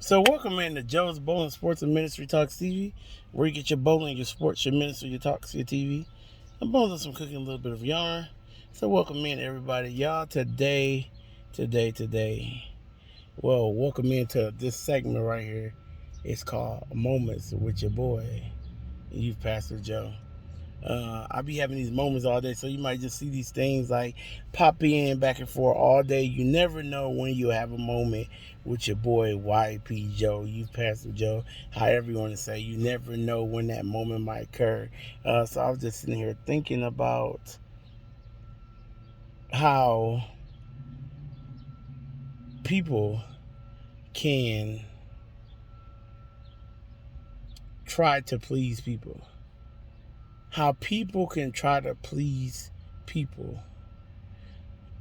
So welcome in to Joe's Bowling Sports and Ministry Talks TV, where you get your bowling, your sports, your ministry, your talks, your TV. I'm bowling some cooking, a little bit of yarn. So welcome in everybody. Y'all today. Well, welcome into this segment right here. It's called Moments with your boy, Youth Pastor Joe. I be having these moments all day, so you might just see these things like pop in back and forth all day. You never know when you have a moment with your boy YP Joe, Youth Pastor Joe, however you want to say. You never know when that moment might occur. So I was just sitting here thinking about how people can try to please people. How people can try to please people.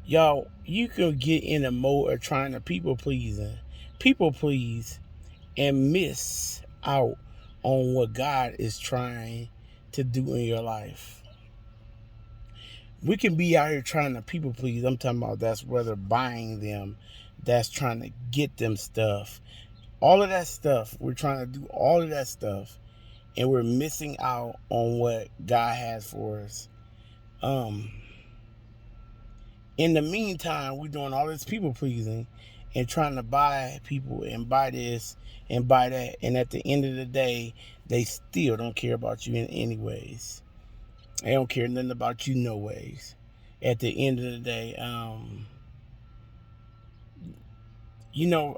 Y'all, you could get in a mode of trying to people please, and miss out on what God is trying to do in your life. We can be out here trying to people please. I'm talking about that's whether buying them, that's trying to get them stuff. All of that stuff, we're trying to do all of that stuff, and we're missing out on what God has for us. In the meantime, we're doing all this people pleasing and trying to buy people and buy this and buy that. And at the end of the day, they still don't care about you in any ways. They don't care nothing about you no ways. At the end of the day,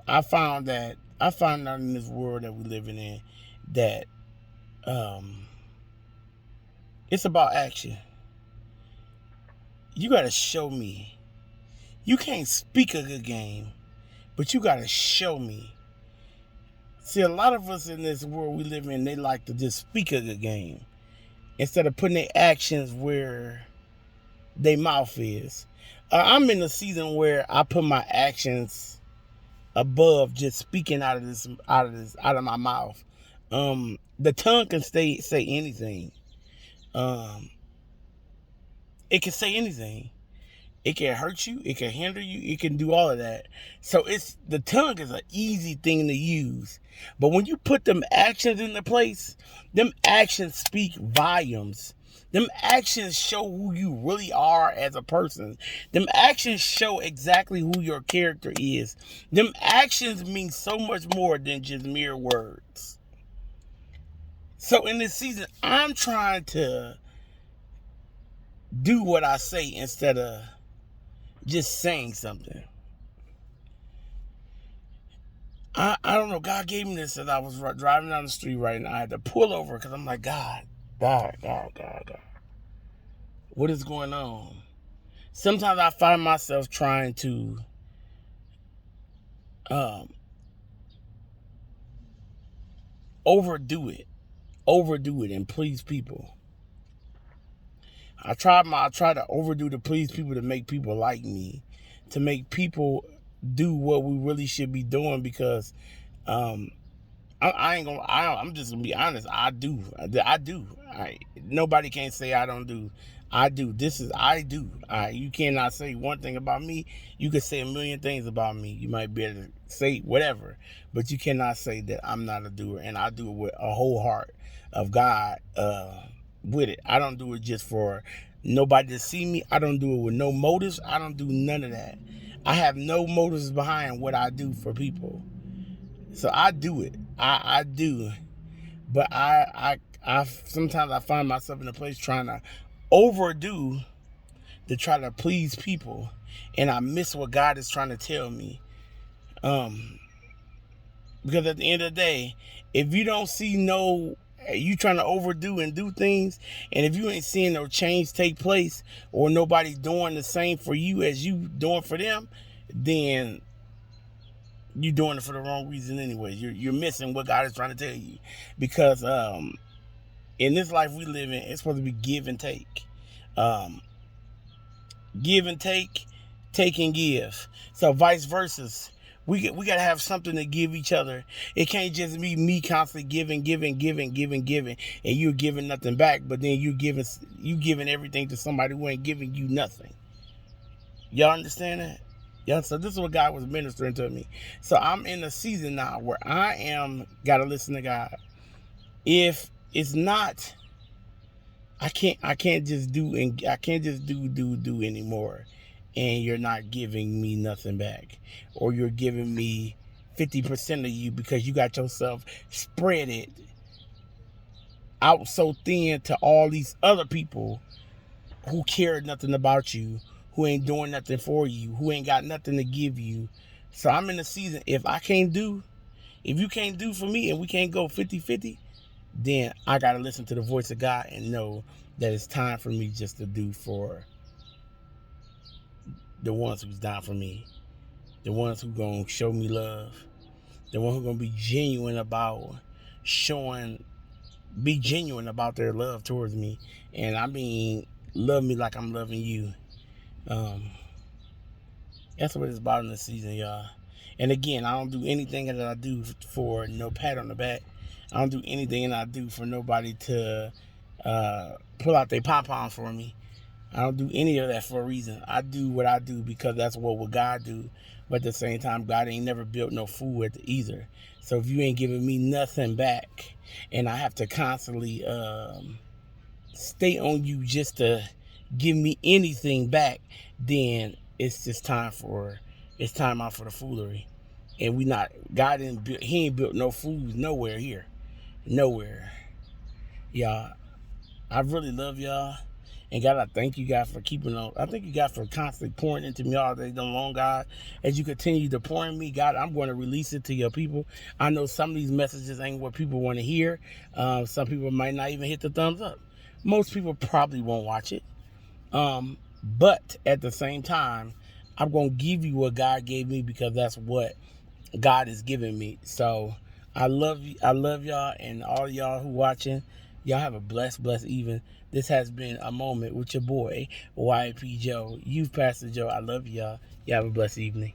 I found out in this world that we're living in that it's about action. You got to show me. You can't speak a good game, but you got to show me. See, a lot of us in this world we live in, they like to just speak a good game instead of putting their actions where their mouth is. I'm in a season where I put my actions above just speaking out of my mouth. The tongue can say anything. It can say anything. It can hurt you. It can hinder you. It can do all of that. So the tongue is an easy thing to use. But when you put them actions into place, them actions speak volumes. Them actions show who you really are as a person. Them actions show exactly who your character is. Them actions mean so much more than just mere words. So in this season, I'm trying to do what I say instead of just saying something. I don't know. God gave me this as I was driving down the street right now. I had to pull over because I'm like, God. What is going on? Sometimes I find myself trying to overdo it and please people. I try to overdo to please people, to make people like me, to make people do what we really should be doing, because I'm just gonna be honest. I do. Nobody can say I don't do. I do. I do. You cannot say one thing about me. You could say a million things about me. You might be able to say whatever, but you cannot say that I'm not a doer. And I do it with a whole heart of God with it. I don't do it just for nobody to see me. I don't do it with no motives. I don't do none of that. I have no motives behind what I do for people. So I do it. I do. But I sometimes I find myself in a place trying to overdo to try to please people, and I miss what God is trying to tell me. Because at the end of the day, if you don't see you trying to overdo and do things, and if you ain't seeing no change take place, or nobody doing the same for you as you doing for them, then you're doing it for the wrong reason anyway. You're missing what God is trying to tell you. Because in this life we live in, it's supposed to be give and take. Give and take and give. So vice versa. We got to have something to give each other. It can't just be me constantly giving, and you're giving nothing back, but then you giving everything to somebody who ain't giving you nothing. Y'all understand that? Yeah, so this is what God was ministering to me. So I'm in a season now where I am gotta listen to God. If it's not, I can't just do anymore, and you're not giving me nothing back, or you're giving me 50% of you because you got yourself spread it out so thin to all these other people who care nothing about you, who ain't doing nothing for you, who ain't got nothing to give you. So I'm in a season, if you can't do for me and we can't go 50-50, then I got to listen to the voice of God and know that it's time for me just to do for the ones who's down for me, the ones who going to show me love, the one who going to be genuine about their love towards me. And I mean, love me like I'm loving you. That's what it's about in this season, y'all. And again, I don't do anything that I do for no pat on the back. I don't do anything that I do for nobody to pull out their pom-pom for me. I don't do any of that for a reason. I do what I do because that's what God do. But at the same time, God ain't never built no fool either. So if you ain't giving me nothing back, and I have to constantly stay on you just to give me anything back, then it's just time out for the foolery. And he ain't built no fools nowhere here. Nowhere. Y'all, I really love y'all. And God, I thank you, God, for keeping on. I thank you, God, for constantly pouring into me all day long, God. As you continue to pour in me, God, I'm going to release it to your people. I know some of these messages ain't what people want to hear. Some people might not even hit the thumbs up. Most people probably won't watch it. But at the same time, I'm going to give you what God gave me because that's what God is giving me. So I love you. I love y'all, and all y'all who watching. Y'all have a blessed evening. This has been A Moment with your boy, YP Joe. You've Pastor Joe. I love y'all. Y'all have a blessed evening.